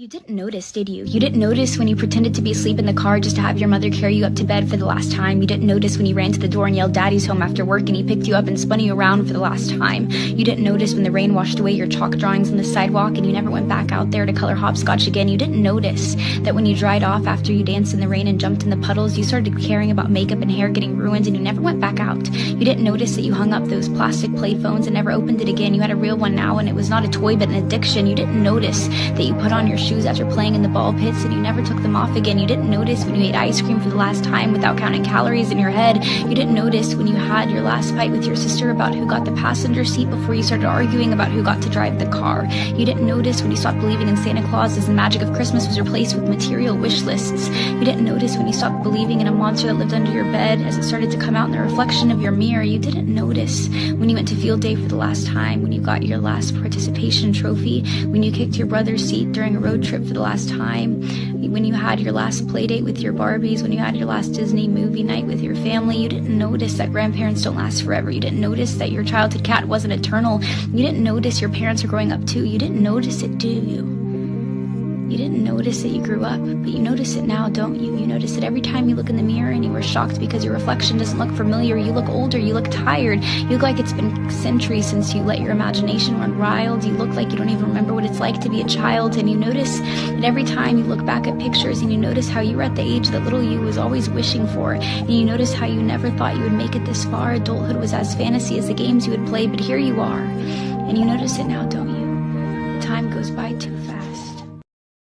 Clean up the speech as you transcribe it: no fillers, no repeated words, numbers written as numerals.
You didn't notice, did you? You didn't notice when you pretended to be asleep in the car just to have your mother carry you up to bed for the last time. You didn't notice when you ran to the door and yelled "Daddy's home" after work and he picked you up and spun you around for the last time. You didn't notice when the rain washed away your chalk drawings on the sidewalk and you never went back out there to color hopscotch again. You didn't notice that when you dried off after you danced in the rain and jumped in the puddles, you started caring about makeup and hair getting ruined and you never went back out. You didn't notice that you hung up those plastic play phones and never opened it again. You had a real one now and it was not a toy but an addiction. You didn't notice that you put on your shoes after playing in the ball pits and you never took them off again. You didn't notice when you ate ice cream for the last time without counting calories in your head. You didn't notice when you had your last fight with your sister about who got the passenger seat before you started arguing about who got to drive the car. You didn't notice when you stopped believing in Santa Claus as the magic of Christmas was replaced with material wish lists. You didn't notice when you stopped believing in a monster that lived under your bed as it started to come out in the reflection of your mirror. You didn't notice when you went to field day for the last time, when you got your last participation trophy, when you kicked your brother's seat during a road trip for the last time, when you had your last play date with your Barbies, when you had your last Disney movie night with your family. You didn't notice that grandparents don't last forever. You didn't notice that your childhood cat wasn't eternal. You didn't notice your parents are growing up too. You didn't notice it, do you? You didn't notice that you grew up, but you notice it now, don't you? You notice it every time you look in the mirror and you were shocked because your reflection doesn't look familiar. You look older, you look tired, you look like it's been centuries since you let your imagination run wild. You look like you don't even remember what it's like to be a child, and you notice that every time you look back at pictures and you notice how you were at the age that little you was always wishing for, and you notice how you never thought you would make it this far. Adulthood was as fantasy as the games you would play, but here you are, and you notice it now, don't you? The time goes by too fast.